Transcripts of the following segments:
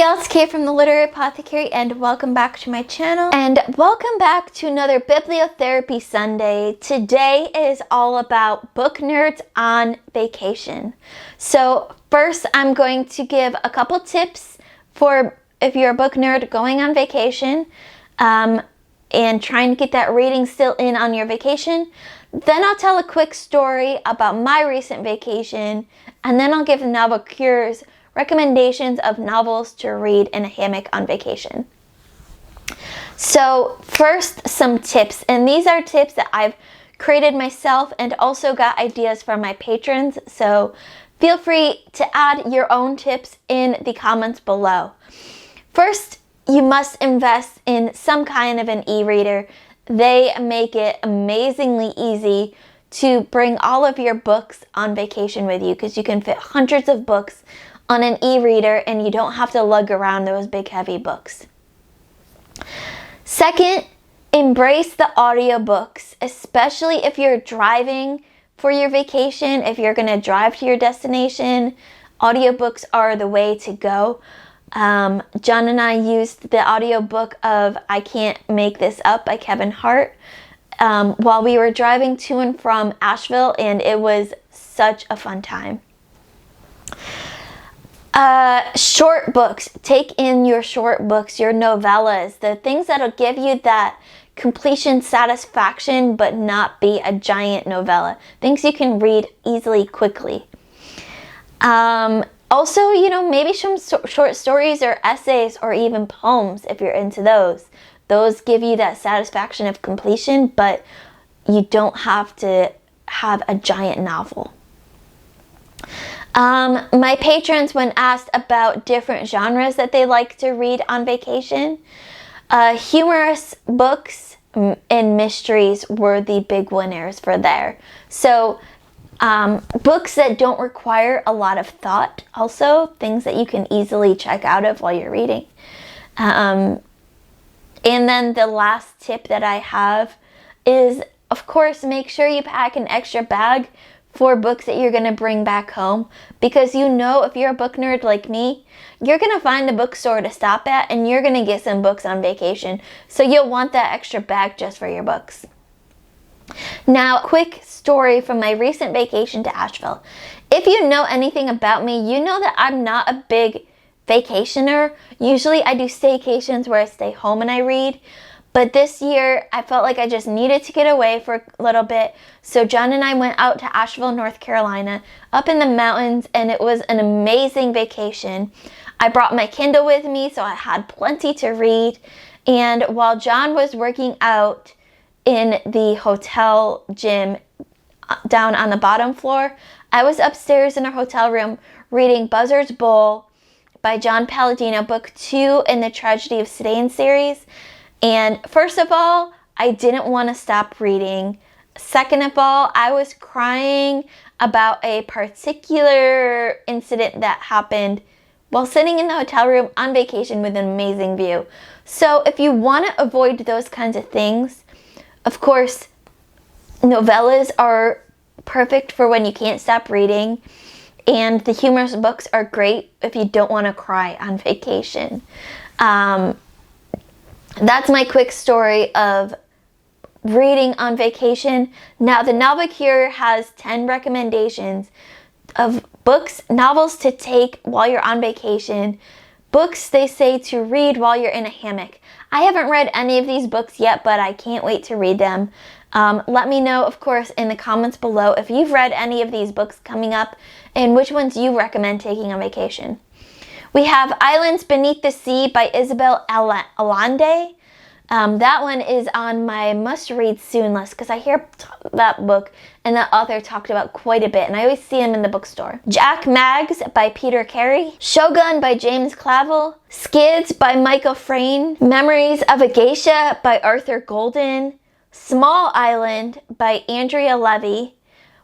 y'all, it's Kate from the Literary Apothecary, and welcome back to my channel. And welcome back to another Bibliotherapy Sunday. Today is all about book nerds on vacation. So first, I'm going to give a couple tips for if you're a book nerd going on vacation and trying to get that reading still in on your vacation. Then I'll tell a quick story about my recent vacation, and then I'll give the novel Cures recommendations of novels to read in a hammock on vacation. So first, some tips, and these are tips that I've created myself and also got ideas from my patrons, so feel free to add your own tips in the comments below. First, you must invest in some kind of an e-reader. They make it amazingly easy to bring all of your books on vacation with you because you can fit hundreds of books on an e-reader and you don't have to lug around those big heavy books. Second, embrace the audiobooks, especially if you're driving for your vacation. If you're going to drive to your destination, audiobooks are the way to go. John and I used the audiobook of I Can't Make This Up by Kevin Hart while we were driving to and from Asheville, and it was such a fun time. Short books. Take in your short books, your novellas, the things that'll give you that completion satisfaction but not be a giant novella. Things you can read easily, quickly. Also, maybe some short stories or essays or even poems if you're into those. Those give you that satisfaction of completion, but you don't have to have a giant novel. My patrons, when asked about different genres that they like to read on vacation, humorous books and mysteries were the big winners for there. So books that don't require a lot of thought, also things that you can easily check out of while you're reading. And then the last tip that I have is, of course, make sure you pack an extra bag for books that you're going to bring back home, because if you're a book nerd like me, you're going to find a bookstore to stop at and you're going to get some books on vacation, so you'll want that extra bag just for your books. Now, quick story from my recent vacation to Asheville. If you know anything about me, you know that I'm not a big vacationer. Usually I do staycations where I stay home and I read. But this year, I felt like I just needed to get away for a little bit. So John and I went out to Asheville, North Carolina, up in the mountains, and it was an amazing vacation. I brought my Kindle with me, so I had plenty to read. And while John was working out in the hotel gym down on the bottom floor, I was upstairs in our hotel room reading Buzzard's Bowl by John Palladino, book 2 in the Tragedy of Sedan series. And first of all, I didn't want to stop reading. Second of all, I was crying about a particular incident that happened while sitting in the hotel room on vacation with an amazing view. So if you want to avoid those kinds of things, of course, novellas are perfect for when you can't stop reading. And the humorous books are great if you don't want to cry on vacation. That's my quick story of reading on vacation. Now, the Novel Cure has 10 recommendations of novels to take while you're on vacation, books they say to read while you're in a hammock. I haven't read any of these books yet, but I can't wait to read them. Let me know, of course, in the comments below if you've read any of these books coming up and which ones you recommend taking on vacation. We have Islands Beneath the Sea by Isabel Allende. That one is on my must-read soon list because I hear that book and that author talked about quite a bit, and I always see him in the bookstore. Jack Maggs by Peter Carey. Shogun by James Clavell. Skids by Michael Frayn. Memories of a Geisha by Arthur Golden. Small Island by Andrea Levy.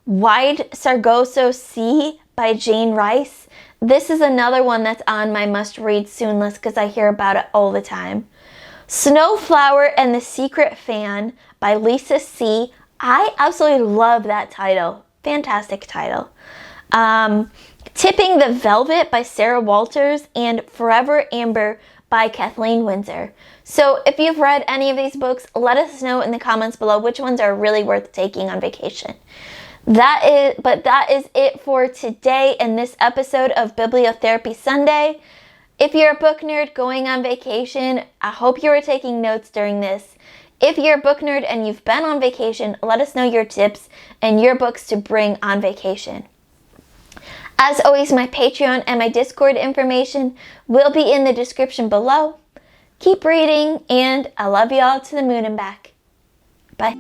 Wide Sargasso Sea by Jane Rice. This is another one that's on my must-read soon list because I hear about it all the time. Snowflower and the Secret Fan by Lisa C. I absolutely love that title. Fantastic title. Tipping the Velvet by Sarah Walters, and Forever Amber by Kathleen Windsor. So if you've read any of these books, let us know in the comments below which ones are really worth taking on vacation. That is it for today in this episode of Bibliotherapy Sunday. If you're a book nerd going on vacation, I hope you were taking notes during this. If you're a book nerd and you've been on vacation, let us know your tips and your books to bring on vacation. As always, my Patreon and my Discord information will be in the description below. Keep reading, and I love you all to the moon and back. Bye.